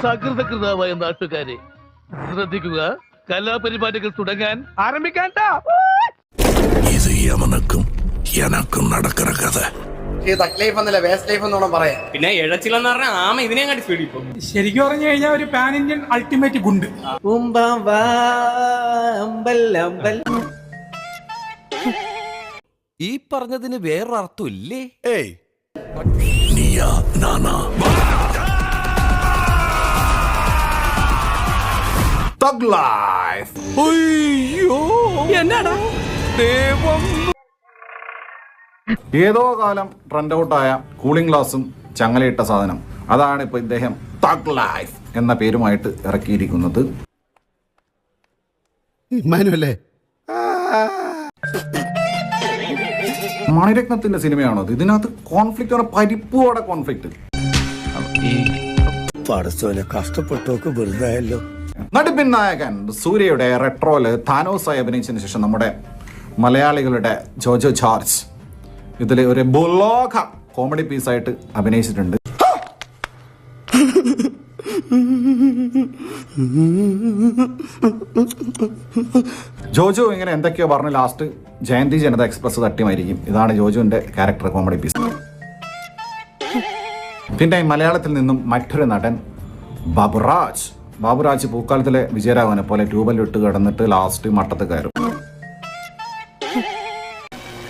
സകൃതകൃതാവായ നാട്ടുകാരെ ശ്രദ്ധിക്കുക, കലാപരിപാടികൾ തുടങ്ങാൻ ആരംഭിക്കാൻ. ഇത് യമനക്കും എനക്കും നടക്കുന്ന കഥ. പിന്നെ എഴച്ചിലെന്ന് പറഞ്ഞാൽ ആമ ഇതിനെ കണ്ടി സ്പീഡിൽ പോകും. ശരിക്കും പറഞ്ഞു കഴിഞ്ഞാൽ ഒരു പാൻ ഇന്ത്യൻ അൾട്ടിമേറ്റ് ഗുണ്ട്. ഈ പറഞ്ഞതിന് വേറൊരർത്ഥം ഇല്ലേ? ഏയ് നീയാ നാനാ തഗ് ലൈഫ്. അയ്യോ എന്നാടാ ദേവം. ഏതോ കാലം ട്രെൻഡ് ഔട്ടായ കൂളിംഗ് ഗ്ലാസും ചങ്ങലയിട്ട സാധനം, അതാണ് ഇപ്പൊ ഇദ്ദേഹം തഗ് ലൈഫ് എന്ന പേരുമായിട്ട് ഇറക്കിയിരിക്കുന്നത്. മാനുവല്ലേ മണിരത്നത്തിന്റെ സിനിമയാണോ ഇത്? ഇതിനകത്ത് കോൺഫ്ലിക്റ്റ് ആണ്, പരിപ്പോടെ കോൺഫ്ലിക്റ്റ്. പടച്ചോനെ കഷ്ടപ്പെട്ടോക്ക് വെറുതായല്ലോ. നടിപ്പിൻ നായകൻ സൂര്യയുടെ റെട്രോയില് താനോസായി അഭിനയിച്ചതിന് ശേഷം നമ്മുടെ മലയാളികളുടെ ജോജോ ജോർജ് ഇതിൽ ഒരു ബുലോക കോമഡി പീസായിട്ട് അഭിനയിച്ചിട്ടുണ്ട്. ജോജോ ഇങ്ങനെ എന്തൊക്കെയോ പറഞ്ഞ് ലാസ്റ്റ് ജയന്തി ജനത എക്സ്പ്രസ് തട്ടിമായിരിക്കും. ഇതാണ് ജോജുവിന്റെ ക്യാരക്ടർ കോമഡി പീസ്. പിന്നെ മലയാളത്തിൽ നിന്നും മറ്റൊരു നടൻ ബാബുരാജ് പൂക്കാലത്തിലെ വിജയരാഘവനെ പോലെ ട്യൂബലിട്ട് കിടന്നിട്ട് ലാസ്റ്റ് മട്ടത്ത് കയറും.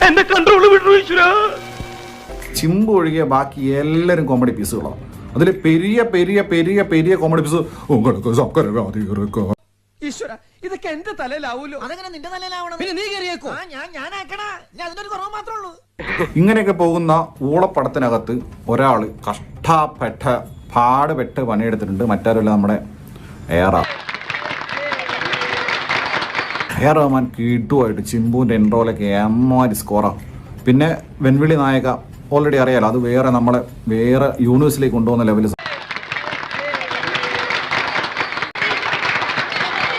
എന്റെ കൺട്രോൾ വിട്ടു ഈശ്വരാ. ചിമ്പ് ഒഴികെ ബാക്കി എല്ലാവരും കോമഡി പീസുകളാണ്. അതിൽ പെരിയ പെരിയ പെരിയ പെരിയ കോമഡി പീസ് ഈശ്വര ഇതൊക്കെ എന്റെ തലയിലാവൂലോ. അതെങ്ങനെ നിന്റെ തലയിലാവണം? പിന്നെ നീ കയറിയേക്കോ? ഞാൻ ആക്കണ, ഞാൻ അതിനൊരു കുറവ് മാത്രമേ ഉള്ളൂ. ഇങ്ങനെയൊക്കെ പോകുന്ന ഊളപ്പടത്തിനകത്ത് ഒരാൾ കഷ്ടപ്പെട്ട പാടുപെട്ട് പണിയെടുത്തിട്ടുണ്ട്. മറ്റാരുമല്ല, നമ്മുടെ എയർ റഹ്മാൻ കീട്ടുമായിട്ട് ചിമ്പുവിൻ്റെ ഇൻട്രോയിലൊക്കെ എമ്മാരി സ്കോറാണ്. പിന്നെ വെൺവിളി നായക ഓൾറെഡി അറിയാലോ, അത് വേറെ നമ്മളെ വേറെ യൂണിവേഴ്സിലേക്ക് കൊണ്ടുപോകുന്ന ലെവൽ